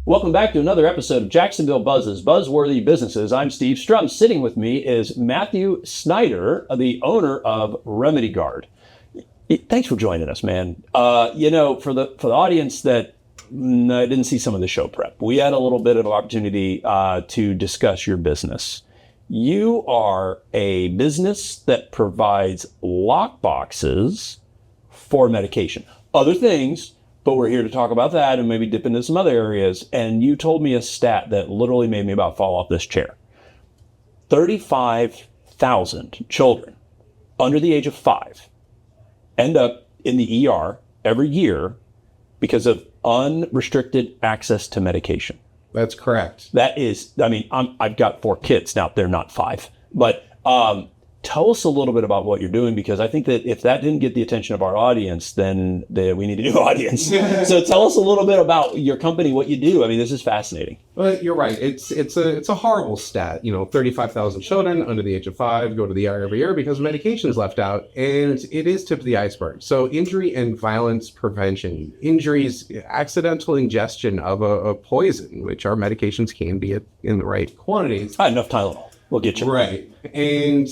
Welcome back to another episode of Jacksonville Buzz's Buzzworthy Businesses. I'm Steve Strum. Sitting with me is Mathew Snyder, the owner of RemedyGuard. Thanks for joining us, man. For the audience that didn't see some of the show prep, we had a little bit of opportunity to discuss your business. You are a business that provides lock boxes for medication. Other things, but we're here to talk about that and maybe dip into some other areas. And you told me a stat that literally made me about fall off this chair. 35,000 children under the age of 5 end up in the ER every year because of unrestricted access to medication. That's correct. That is, I've got 4 kids now. They're not 5, but tell us a little bit about what you're doing, because I think that if that didn't get the attention of our audience, then we need a new audience. So tell us a little bit about your company, what you do. I mean, this is fascinating. Well, you're right. It's a horrible stat. 35,000 children under the age of 5 go to the ER every year because medication is left out, and it is tip of the iceberg. So injury and violence prevention, injuries, accidental ingestion of a poison, which our medications can be in the right quantities. Enough Tylenol. We'll get you. Right. And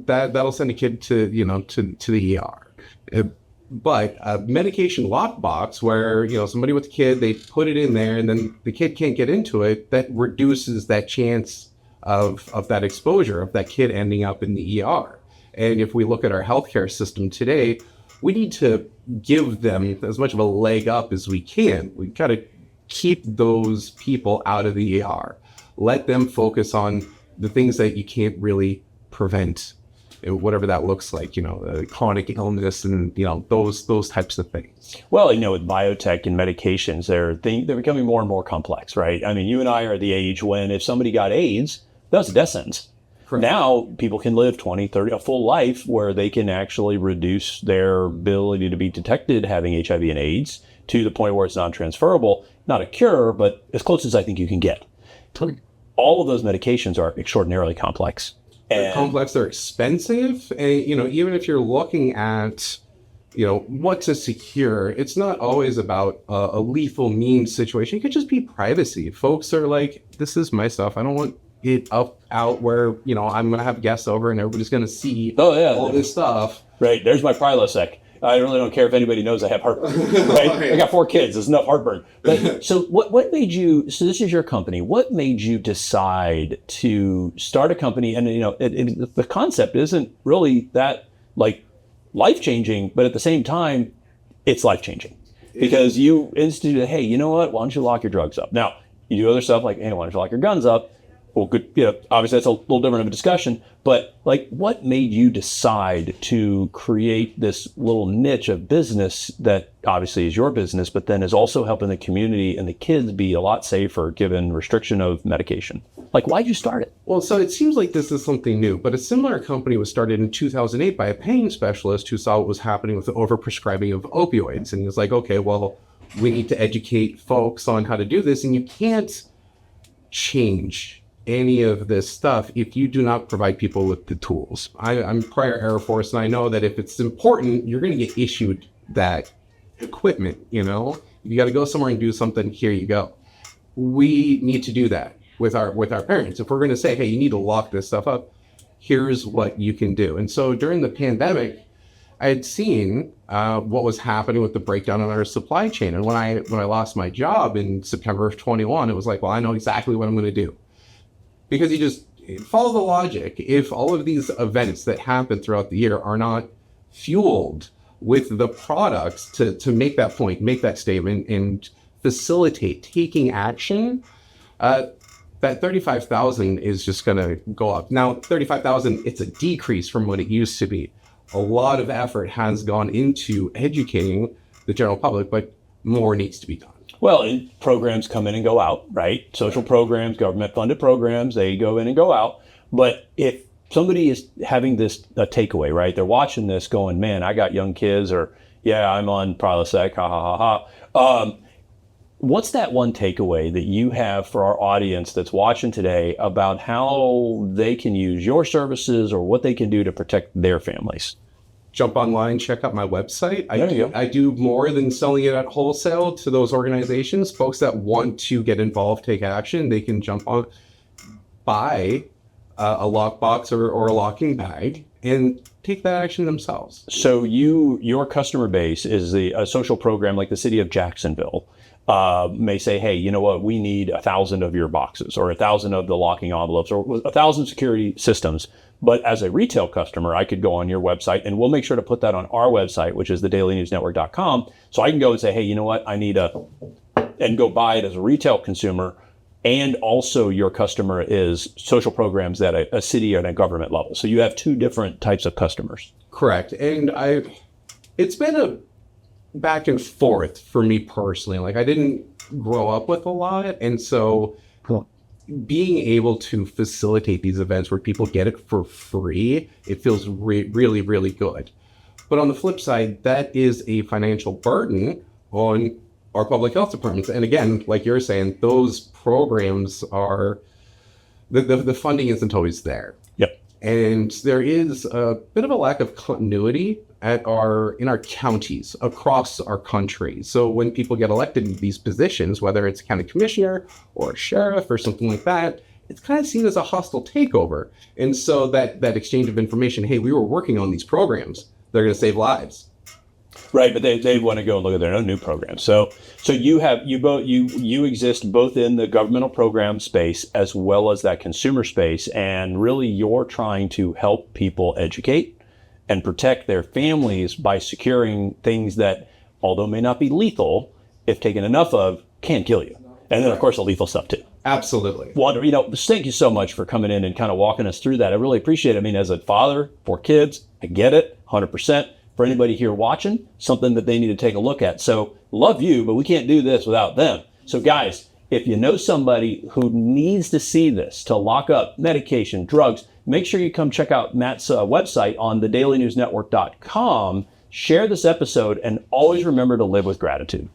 that'll send a kid to the ER. But a medication lockbox where, somebody with a kid, they put it in there and then the kid can't get into it, that reduces that chance of that exposure, of that kid ending up in the ER. And if we look at our healthcare system today, we need to give them as much of a leg up as we can. We got to keep those people out of the ER. Let them focus on the things that you can't really prevent, whatever that looks like, chronic illness and, those types of things. Well, with biotech and medications, they're becoming more and more complex, right? I mean, you and I are at the age when if somebody got AIDS, that was a death sentence. Correct. Now people can live 20, 30, a full life where they can actually reduce their ability to be detected having HIV and AIDS to the point where it's non-transferable. Not a cure, but as close as I think you can get. All of those medications are extraordinarily complex. They're complex, they're expensive. And, even if you're looking at, what to secure, it's not always about a lethal means situation. It could just be privacy. Folks are like, this is my stuff. I don't want it out where, I'm going to have guests over and everybody's going to see all this stuff. Right. There's my Prilosec. I really don't care if anybody knows I have heartburn. Right? I got 4 kids. There's enough heartburn. But so what made you, so this is your company. What made you decide to start a company? And, the concept isn't really that life-changing, but at the same time, it's life-changing. Because you instituted, hey, you know what? Why don't you lock your drugs up? Now, you do other stuff like, hey, why don't you lock your guns up? Well, good. Obviously that's a little different of a discussion, but what made you decide to create this little niche of business that obviously is your business, but then is also helping the community and the kids be a lot safer given restriction of medication? Why'd you start it? Well, so it seems like this is something new, but a similar company was started in 2008 by a pain specialist who saw what was happening with the overprescribing of opioids. And he was like, okay, well, we need to educate folks on how to do this. And you can't change any of this stuff if you do not provide people with the tools. I'm prior Air Force, and I know that if it's important, you're going to get issued that equipment. You got to go somewhere and do something. Here you go. We need to do that with our parents. If we're going to say, hey, you need to lock this stuff up, here's what you can do. And so during the pandemic, I had seen what was happening with the breakdown in our supply chain. And when I lost my job in September of 21, it was like, well, I know exactly what I'm going to do. Because you just follow the logic. If all of these events that happen throughout the year are not fueled with the products to make that point, make that statement, and facilitate taking action, that 35,000 is just going to go up. Now, 35,000, it's a decrease from what it used to be. A lot of effort has gone into educating the general public, but more needs to be done. Well, programs come in and go out, right? Social programs, government-funded programs, they go in and go out. But if somebody is having this takeaway, right? They're watching this going, man, I got young kids, or, yeah, I'm on Prilosec, ha, ha, ha, ha. What's that one takeaway that you have for our audience that's watching today about how they can use your services or what they can do to protect their families? jump online, check out my website. There you go. I do more than selling it at wholesale to those organizations. Folks that want to get involved, take action, they can jump on, buy a lockbox or a locking bag and take that action themselves. So your customer base is a social program like the city of Jacksonville may say, hey, you know what, we need 1,000 of your boxes or 1,000 of the locking envelopes or 1,000 security systems. But as a retail customer, I could go on your website and we'll make sure to put that on our website, which is thedailynewsnetwork.com. So I can go and say, hey, you know what, I need and go buy it as a retail consumer. And also your customer is social programs at a city and a government level. So you have two different types of customers. Correct. And it's been a back and forth for me personally. Like I didn't grow up with a lot. And so being able to facilitate these events where people get it for free, it feels really, really good. But on the flip side, that is a financial burden on our public health departments. And again, like you're saying, those programs are, the funding isn't always there. Yep. And there is a bit of a lack of continuity in our counties across our country. So when people get elected in these positions, whether it's a county commissioner or a sheriff or something like that, it's kind of seen as a hostile takeover. And so that exchange of information, hey, we were working on these programs, they're going to save lives. Right, but they want to go and look at their own new programs. So you exist both in the governmental program space as well as that consumer space, and really you're trying to help people educate and protect their families by securing things that, although may not be lethal, if taken enough of, can kill you. And then of course the lethal stuff too. Absolutely. Thank you so much for coming in and kind of walking us through that. I really appreciate it. I mean, as a father, 4 kids, I get it, 100%. For anybody here watching, something that they need to take a look at. So love you, but we can't do this without them. So guys, if you know somebody who needs to see this, to lock up medication, drugs, make sure you come check out Matt's website on thedailynewsnetwork.com. Share this episode and always remember to live with gratitude.